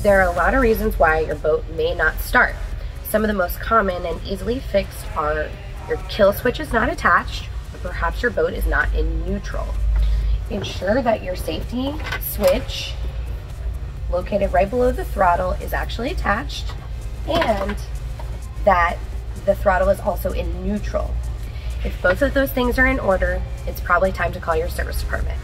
There are a lot of reasons why your boat may not start. Some of the most common and easily fixed are your kill switch is not attached, or perhaps your boat is not in neutral. Ensure that your safety switch, located right below the throttle, is actually attached, and that the throttle is also in neutral. If both of those things are in order, it's probably time to call your service department.